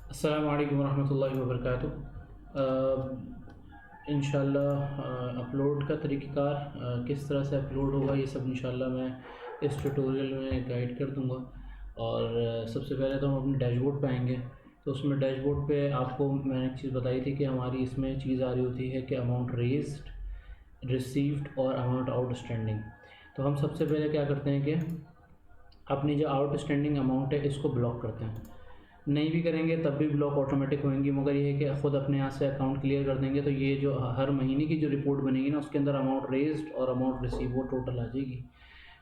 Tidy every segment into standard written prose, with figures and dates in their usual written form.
अस्सलामु अलैकुम रहमतुल्लाहि व बरकातुहू। इंशाल्लाह अपलोड का तरीक़ाकार किस तरह से अपलोड होगा ये सब इंशाल्लाह मैं इस ट्यूटोरियल में गाइड कर दूंगा। और सबसे पहले तो हम अपने डैशबोर्ड पे आएंगे। तो उसमें डैशबोर्ड पे आपको मैंने एक चीज़ बताई थी कि हमारी इसमें चीज़ आ रही होती है कि अमाउंट रेज्ड, रिसीव्ड और अमाउंट आउटस्टैंडिंग। तो हम सबसे पहले क्या करते हैं कि अपनी जो आउटस्टैंडिंग अमाउंट है इसको ब्लॉक करते हैं। नहीं भी करेंगे तब भी ब्लॉक ऑटोमेटिक होंगी, मगर ये है कि ख़ुद अपने यहाँ से अकाउंट क्लियर कर देंगे तो ये जो हर महीने की जो रिपोर्ट बनेगी ना उसके अंदर अमाउंट रेज्ड और अमाउंट रिसीव वो टोटल आ जाएगी।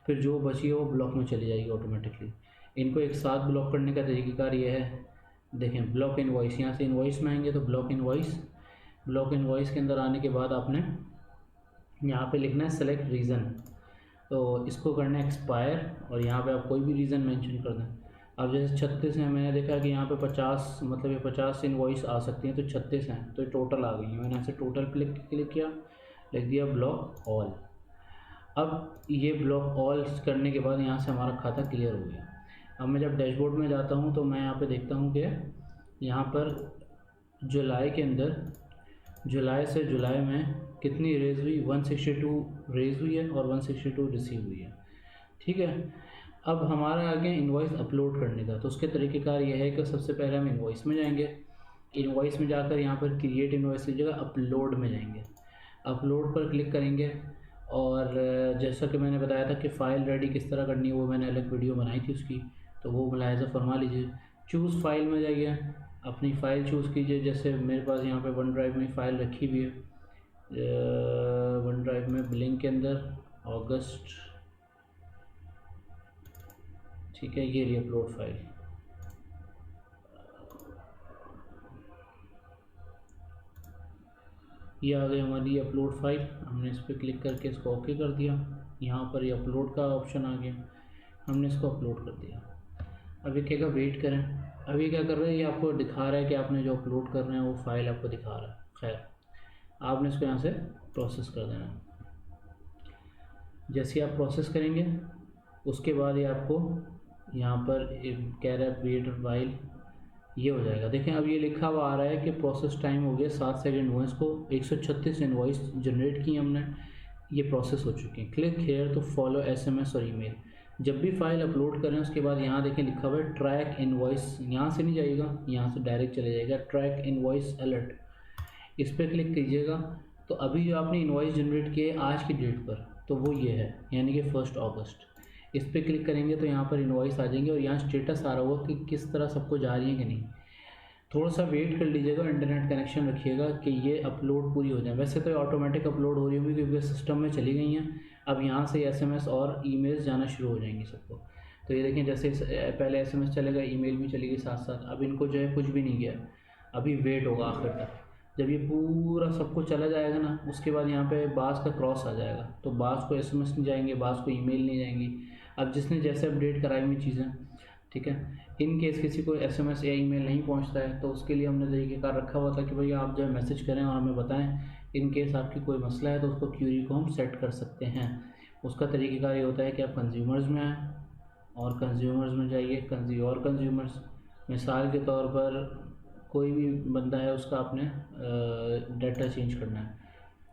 फिर जो बची है वो ब्लॉक में चली जाएगी ऑटोमेटिकली। इनको एक साथ ब्लॉक करने का तरीक़ाकार ये है, देखें ब्लॉक इनवॉइस, यहाँ से इनवॉइस में आएंगे तो ब्लॉक इनवॉइस के अंदर आने के बाद आपने यहाँ पे लिखना है सेलेक्ट रीज़न। तो इसको करना है एक्सपायर और यहाँ पे आप कोई भी रीज़न मेंशन कर दें। अब जैसे 36 हैं, मैंने देखा कि यहाँ पे 50 मतलब ये 50 इनवॉइस आ सकती हैं, तो 36 हैं तो ये टोटल आ गई हैं। मैंने यहाँ से टोटल क्लिक किया, लिख दिया ब्लॉक ऑल। अब ये ब्लॉक ऑल करने के बाद यहाँ से हमारा खाता क्लियर हो गया। अब मैं जब डैशबोर्ड में जाता हूँ तो मैं यहाँ पे देखता हूँ कि यहाँ पर जुलाई के अंदर जुलाई से जुलाई में कितनी रेज़ हुई, 162 रेज़ हुई है और 162 रिसीव हुई है। ठीक है, अब हमारा आगे इनवॉइस अपलोड करने का। तो उसके तरीक़ेकार ये है कि सबसे पहले हम इनवॉइस में जाएंगे। इनवॉइस में जाकर यहाँ पर क्रिएट इनवॉइस की जगह अपलोड में जाएंगे। अपलोड पर क्लिक करेंगे और जैसा कि मैंने बताया था कि फ़ाइल रेडी किस तरह करनी है वो मैंने अलग वीडियो बनाई थी उसकी, तो वो मुलाहिज़ा फरमा लीजिए। चूज़ फाइल में जाइए, अपनी फ़ाइल चूज़ कीजिए। जैसे मेरे पास यहाँ पे वन ड्राइव में फ़ाइल रखी हुई है, वन ड्राइव में ब्लिंक के अंदर अगस्त, ठीक है, ये रही अपलोड फाइल। ये आ गई हमारी अपलोड फाइल। हमने इस पर क्लिक करके इसको ओके कर दिया। यहाँ पर ये अपलोड का ऑप्शन आ गया, हमने इसको अपलोड कर दिया। अब ये कहेगा वेट करें। अब ये क्या कर रहा है, ये आपको दिखा रहा है कि आपने जो अपलोड कर रहे हैं वो फाइल आपको दिखा रहा है। खैर, आपने इसको यहाँ से प्रोसेस कर देना है। जैसे आप प्रोसेस करेंगे उसके बाद ये आपको यहाँ पर कह रहा है वेट वाइल, ये हो जाएगा। देखें अब ये लिखा हुआ आ रहा है कि प्रोसेस टाइम हो गया 7 सेकंड हुए इसको। 136 इनवॉइस जनरेट की हमने, ये प्रोसेस हो चुकी हैं। क्लिक हेयर तो फॉलो SMS और ईमेल। जब भी फाइल अपलोड करें उसके बाद यहाँ देखें लिखा हुआ है ट्रैक इनवॉइस, यहाँ से नहीं जाएगा, यहाँ से डायरेक्ट चले जाएगा ट्रैक इनवॉइस अलर्ट। इस पर क्लिक कीजिएगा तो अभी जो आपने इनवॉइस जनरेट किए आज की डेट पर, तो वो ये है, यानी कि 1 अगस्त। इस पर क्लिक करेंगे तो यहाँ पर इनवॉइस आ जाएंगे और यहाँ स्टेटस आ रहा होगा कि किस तरह सबको जा रही है कि नहीं। थोड़ा सा वेट कर लीजिएगा, इंटरनेट कनेक्शन रखिएगा कि ये अपलोड पूरी हो जाए। वैसे तो ये ऑटोमेटिक अपलोड हो रही होगी क्योंकि सिस्टम में चली गई हैं। अब यहाँ से SMS और ईमेल्स जाना शुरू हो जाएंगी सबको। तो ये देखें जैसे पहले SMS चलेगा, ईमेल भी चलेगी साथ साथ। अब इनको जो है कुछ भी नहीं गया, अभी वेट होगा आखिर तक। जब ये पूरा सबको चला जाएगा ना उसके बाद यहाँ पे बास का क्रॉस आ जाएगा, तो बास को SMS नहीं जाएंगे, बास को ईमेल नहीं जाएंगी। अब जिसने जैसे अपडेट कराई हुई चीज़ें, ठीक है, इन केस किसी को SMS या ईमेल नहीं पहुंचता है तो उसके लिए हमने तरीक़ेकार रखा हुआ था कि भाई आप जो है मैसेज करें और हमें बताएं। इन केस आपकी कोई मसला है तो उसको क्यूरी को हम सेट कर सकते हैं। उसका तरीक़ेकार ये होता है कि आप कंज्यूमर्स में आएँ और कंज्यूमर्स में जाइए, कंज्यूमर्स, मिसाल के तौर पर कोई भी बंदा है उसका आपने डाटा चेंज करना है।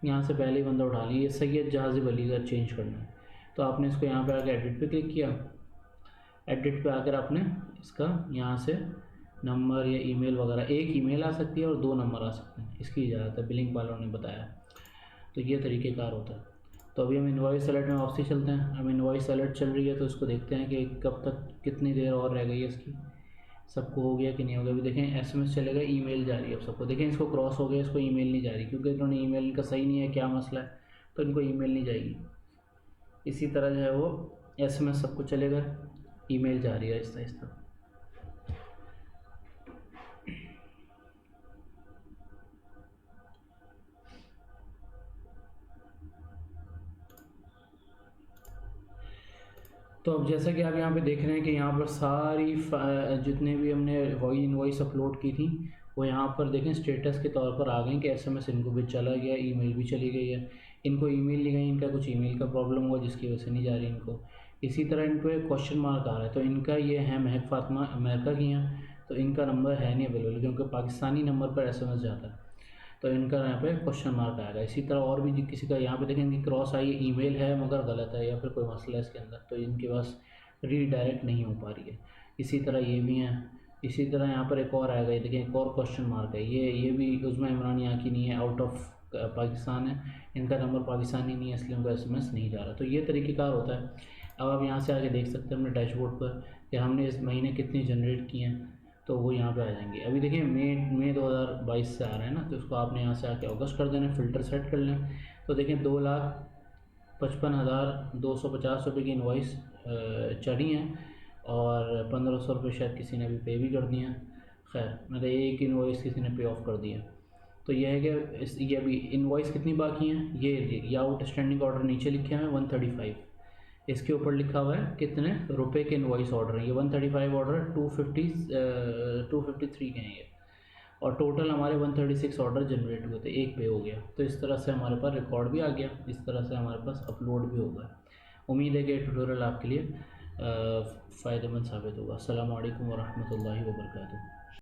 यहाँ से पहले ही बंदा उठा लिया, सैयद जहाज़िब अली का चेंज करना है, तो आपने इसको यहाँ पे आकर एडिट पे क्लिक किया। एडिट पे आकर आपने इसका यहाँ से नंबर या ईमेल वगैरह, एक ईमेल आ सकती है और 2 नंबर आ सकते हैं, इसकी इजाज़त है, बिलिंग वालों ने बताया। तो ये तरीक़ेकार होता है। तो अभी हम इनवॉइस अलर्ट में वापसी चलते हैं। हम इनवॉइस अलर्ट चल रही है तो इसको देखते हैं कि कब तक कितनी देर और रह गई है इसकी, सबको हो गया कि नहीं हो गया। अभी देखें SMS चलेगा, ईमेल जा रही है अब सबको। देखें इसको क्रॉस हो गया, इसको ईमेल नहीं जा रही क्योंकि इन्होंने ईमेल इनका सही नहीं है, क्या मसला है, तो इनको ईमेल नहीं जाएगी। इसी तरह जो है वो SMS सबको चलेगा, ईमेल जा रही है आहिस्ता आहिस्ता। तो अब जैसा कि आप यहाँ पे देख रहे हैं कि यहाँ पर सारी जितने भी हमने वही इनवॉइस अपलोड की थी वो यहाँ पर देखें स्टेटस के तौर पर आ गए कि SMS इनको भी चला गया, ईमेल भी चली गई है। इनको ईमेल नहीं गई, इनका कुछ ईमेल का प्रॉब्लम हुआ जिसकी वजह से नहीं जा रही इनको। इसी तरह इनको एक क्वेश्चन मार्क आ रहा है, तो इनका ये है महक फ़ातिमा अमेरिका की हैं, तो इनका नंबर है नहीं अवेलेबल, क्योंकि पाकिस्तानी नंबर पर SMS जाता है, तो इनका यहाँ पे क्वेश्चन मार्क आएगा। इसी तरह और भी किसी का यहाँ पे देखें इनकी क्रॉस आई ईमेल है मगर गलत है, या फिर कोई मसला है इसके अंदर, तो इनके पास रीडायरेक्ट नहीं हो पा रही है। इसी तरह ये भी हैं। इसी तरह यहाँ पर एक और आएगा, ये देखें एक और क्वेश्चन मार्क है, ये भी उज़मा इमरान यहाँ की नहीं है, आउट ऑफ पाकिस्तान है, इनका नंबर पाकिस्तानी नहीं है, इसलिए उनका SMS नहीं जा रहा। तो ये तरीक़ेकार होता है। अब आप यहाँ से आके देख सकते हैं अपने डैशबोर्ड पर कि हमने इस महीने कितनी जनरेट की हैं, तो वो यहाँ पे आ जाएंगे। अभी देखिए मई 2022 से आ रहे हैं ना, तो उसको आपने यहाँ से आके अगस्त कर देना, फ़िल्टर सेट कर लें। तो देखें 2,55,250 रुपये की इनवॉइस चढ़ी हैं, और 1,500 रुपये शायद किसी ने अभी पे भी कर दिए हैं। खैर मतलब एक इनवॉइस किसी ने पे ऑफ कर दिया। तो ये है कि ये अभी इनवॉइस कितनी बाकी हैं, ये आउटस्टैंडिंग ऑर्डर नीचे लिखे हुए हैं 135, इसके ऊपर लिखा हुआ है कितने रुपए के इनवॉइस ऑर्डर हैं। ये 135 ऑर्डर 253 के हैं ये, और टोटल हमारे 136 ऑर्डर जनरेट हुए थे, एक पे हो गया। तो इस तरह से हमारे पास रिकॉर्ड भी आ गया, इस तरह से हमारे पास अपलोड भी होगा। उम्मीद है कि ट्यूटोरियल आपके लिए फ़ायदेमंद साबित होगा। अस्सलामु अलैकुम वरहमतुल्लाहि वबरकातुहू।